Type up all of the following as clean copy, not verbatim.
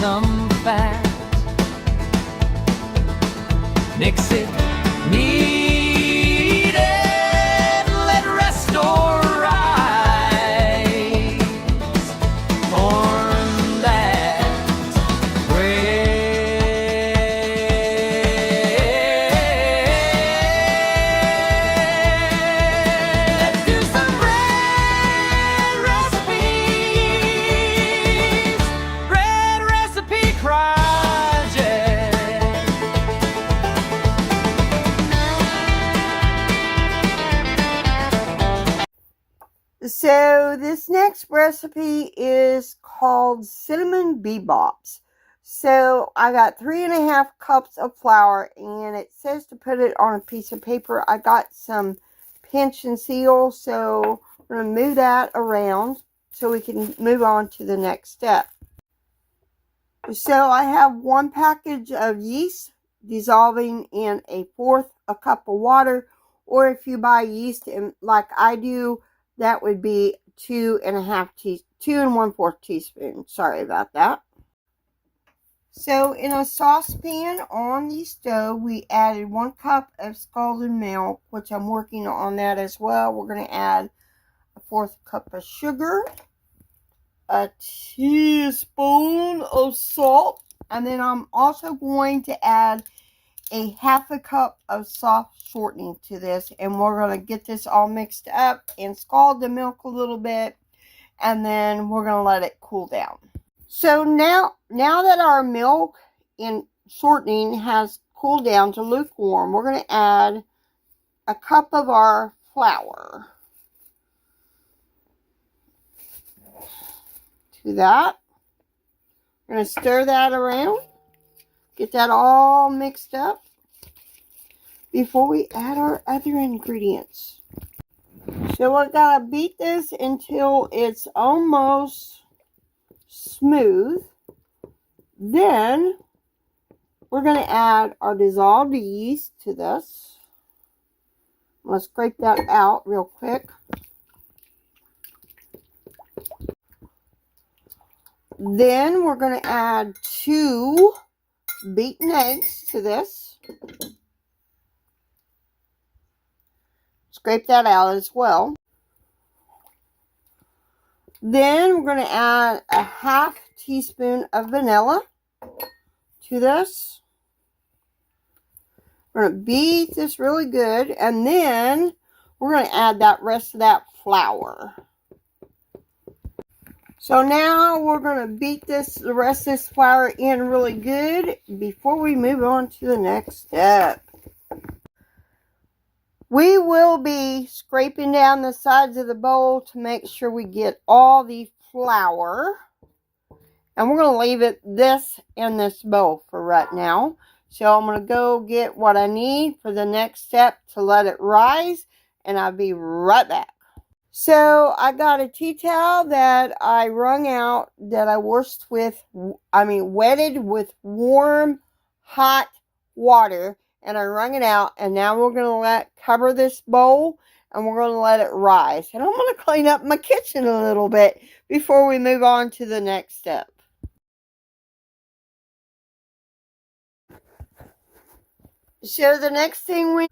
some fat. Mix it, knead it, let rest or rise. Form that bread. Let's do some bread recipes. Bread recipe project. So this next recipe is called cinnamon Be Bopps. So I got 3.5 cups of flour, and it says to put it on a piece of paper. I got some pinch and seal, so we're going to move that around so we can move on to the next step. So I have 1 package of yeast dissolving in 1/4 a cup of water, or if you buy yeast like I do, that would be 2 1/4 teaspoons. Sorry about that. So in a saucepan on the stove, we added 1 cup of scalded milk, which I'm working on that as well. We're going to add 1/4 cup of sugar, a teaspoon of salt, and then I'm also going to add 1/2 cup of soft shortening to this, and we're going to get this all mixed up and scald the milk a little bit, and then we're going to let it cool down. So now that our milk and shortening has cooled down to lukewarm, we're going to add a cup of our flour to that. We're going to stir that around, get that all mixed up before we add our other ingredients. So we're going to beat this until it's almost smooth. Then we're going to add our dissolved yeast to this. I'm going to scrape that out real quick. Then we're going to add 2 beaten eggs to this. Scrape that out as well. Then we're going to add 1/2 teaspoon of vanilla to this. We're going to beat this really good, and then we're going to add that rest of that flour. So now we're going to beat the rest of this flour in really good before we move on to the next step. We will be scraping down the sides of the bowl to make sure we get all the flour. And we're going to leave it in this bowl for right now. So I'm going to go get what I need for the next step to let it rise. And I'll be right back. So I got a tea towel that I wrung out, that I wetted with warm, hot water. And I wrung it out, and now we're going to cover this bowl, and we're going to let it rise. And I'm going to clean up my kitchen a little bit before we move on to the next step. So the next thing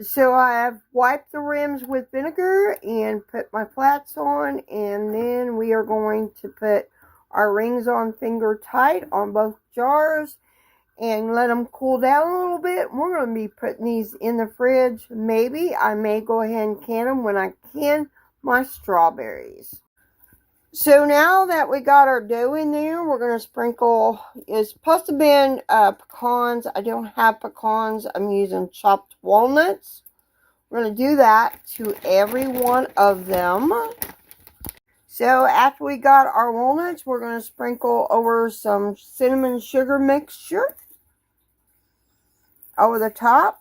so I have wiped the rims with vinegar and put my flats on, and then we are going to put our rings on finger tight on both jars and let them cool down a little bit. We're going to be putting these in the fridge. Maybe I may go ahead and can them when I can my strawberries. So now that we got our dough in there, we're going to sprinkle, it's supposed to be pecans. I don't have pecans. I'm using chopped walnuts. We're going to do that to every one of them. So after we got our walnuts, we're going to sprinkle over some cinnamon sugar mixture over the top.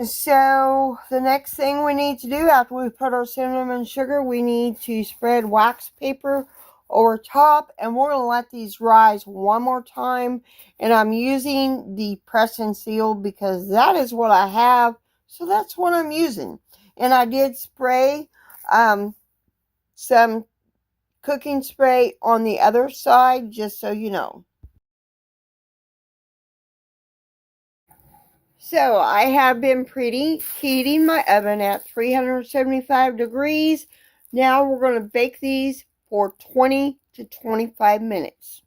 So the next thing we need to do after we put our cinnamon sugar, we need to spread wax paper over top, and we're going to let these rise one more time. And I'm using the press and seal because that is what I have, so that's what I'm using. And I did spray some cooking spray on the other side, just so you know. So I have been preheating my oven at 375 degrees. Now we're going to bake these for 20 to 25 minutes.